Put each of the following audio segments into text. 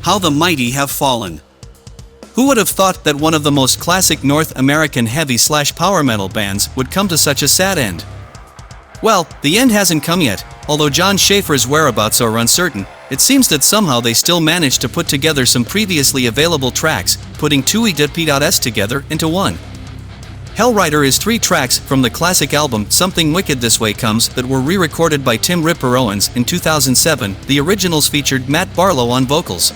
How the Mighty Have Fallen. Who would have thought that one of the most classic North American heavy/power metal bands would come to such a sad end? Well, the end hasn't come yet. Although John Schaefer's whereabouts are uncertain, it seems that somehow they still managed to put together some previously available tracks, putting two EPs together into one. Hellrider is 3 tracks from the classic album Something Wicked This Way Comes that were re-recorded by Tim Ripper Owens in 2007. The originals featured Matt Barlow on vocals.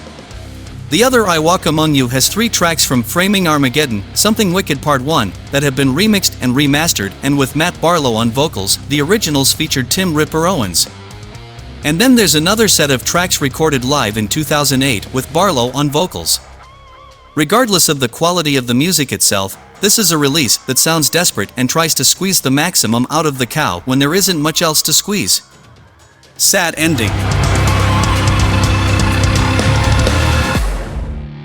The other I Walk Among You has 3 tracks from Framing Armageddon, Something Wicked Part 1, that have been remixed and remastered, and with Matt Barlow on vocals. The originals featured Tim Ripper Owens. And then there's another set of tracks recorded live in 2008 with Barlow on vocals. Regardless of the quality of the music itself, this is a release that sounds desperate and tries to squeeze the maximum out of the cow when there isn't much else to squeeze. Sad ending.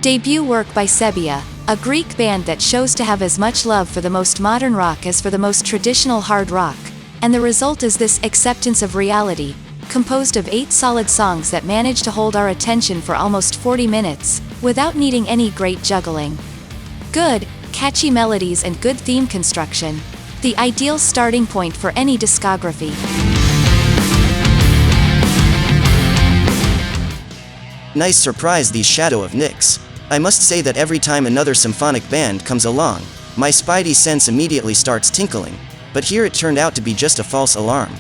Debut work by Sebia, a Greek band that shows to have as much love for the most modern rock as for the most traditional hard rock, and the result is this acceptance of reality, composed of 8 solid songs that manage to hold our attention for almost 40 minutes, without needing any great juggling. Good, catchy melodies and good theme construction. The ideal starting point for any discography. Nice surprise, these Shadow of Nyx. I must say that every time another symphonic band comes along, my spidey sense immediately starts tinkling, but here it turned out to be just a false alarm.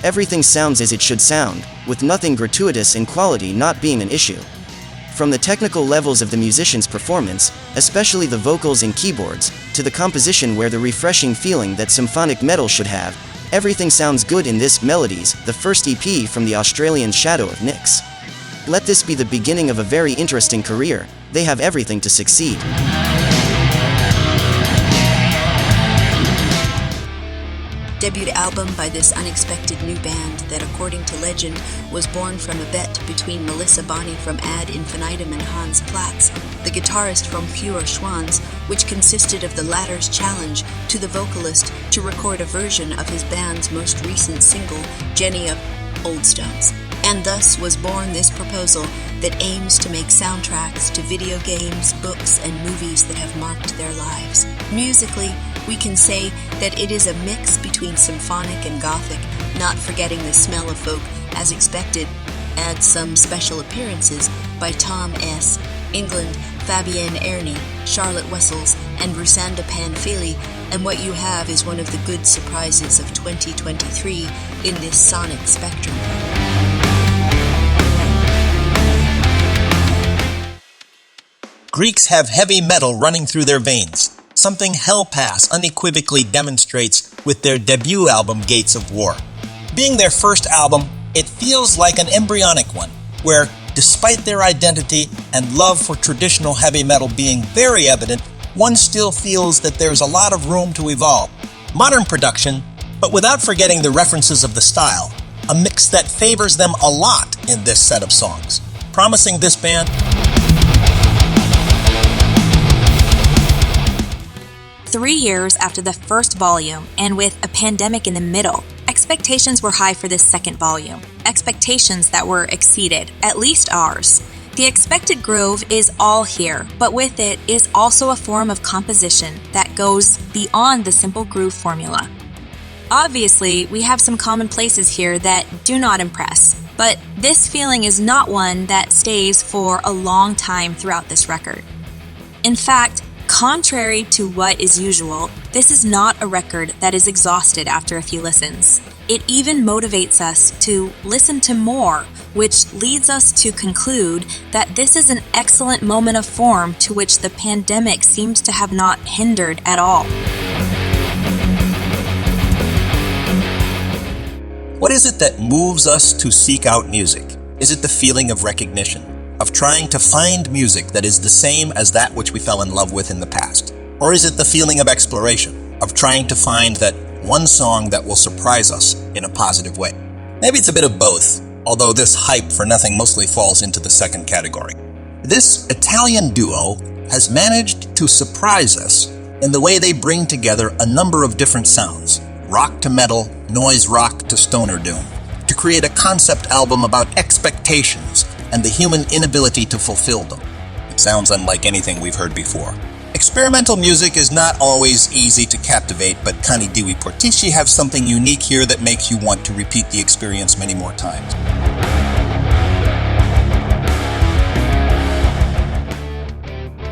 Everything sounds as it should sound, with nothing gratuitous and quality not being an issue. From the technical levels of the musician's performance, especially the vocals and keyboards, to the composition where the refreshing feeling that symphonic metal should have, everything sounds good in this Melodies, the first EP from the Australian Shadow of Nyx. Let this be the beginning of a very interesting career. They have everything to succeed. Debut album by this unexpected new band that, according to legend, was born from a bet between Melissa Bonney from Ad Infinitum and Hans Platz, the guitarist from Pure Schwanz, which consisted of the latter's challenge to the vocalist to record a version of his band's most recent single, Jenny of Old Stones. And thus was born this proposal that aims to make soundtracks to video games, books, and movies that have marked their lives. Musically, we can say that it is a mix between symphonic and gothic, not forgetting the smell of folk, as expected. Add some special appearances by Tom S., England, Fabienne Ernie, Charlotte Wessels, and Rusanda Panfili, and what you have is one of the good surprises of 2023 in this sonic spectrum. Greeks have heavy metal running through their veins, something Hellpass unequivocally demonstrates with their debut album Gates of War. Being their first album, it feels like an embryonic one, where, despite their identity and love for traditional heavy metal being very evident, one still feels that there's a lot of room to evolve. Modern production, but without forgetting the references of the style, a mix that favors them a lot in this set of songs, promising this band 3 years after the first volume, and with a pandemic in the middle, expectations were high for this second volume. Expectations that were exceeded, at least ours. The expected groove is all here, but with it is also a form of composition that goes beyond the simple groove formula. Obviously, we have some common places here that do not impress, but this feeling is not one that stays for a long time throughout this record. In fact, contrary to what is usual, this is not a record that is exhausted after a few listens. It even motivates us to listen to more, which leads us to conclude that this is an excellent moment of form to which the pandemic seems to have not hindered at all. What is it that moves us to seek out music? Is it the feeling of recognition? Of trying to find music that is the same as that which we fell in love with in the past? Or is it the feeling of exploration, of trying to find that one song that will surprise us in a positive way? Maybe it's a bit of both, although this hype for nothing mostly falls into the second category. This Italian duo has managed to surprise us in the way they bring together a number of different sounds, rock to metal, noise rock to stoner doom, to create a concept album about expectations, and the human inability to fulfill them. It sounds unlike anything we've heard before. Experimental music is not always easy to captivate, but Cani Portici have something unique here that makes you want to repeat the experience many more times.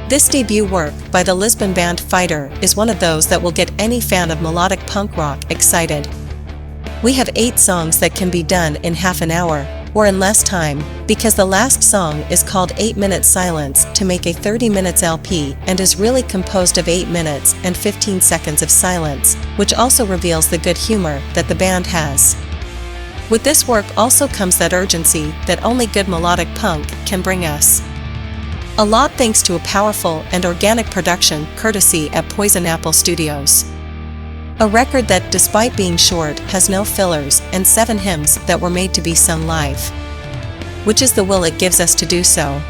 This debut work by the Lisbon band Fighter is one of those that will get any fan of melodic punk rock excited. We have 8 songs that can be done in half an hour, or in less time, because the last song is called 8 Minutes Silence to make a 30 minutes LP and is really composed of 8 minutes and 15 seconds of silence, which also reveals the good humor that the band has. With this work also comes that urgency that only good melodic punk can bring us. A lot thanks to a powerful and organic production courtesy at Poison Apple Studios. A record that, despite being short, has no fillers and 7 hymns that were made to be sung live. Which is the will it gives us to do so.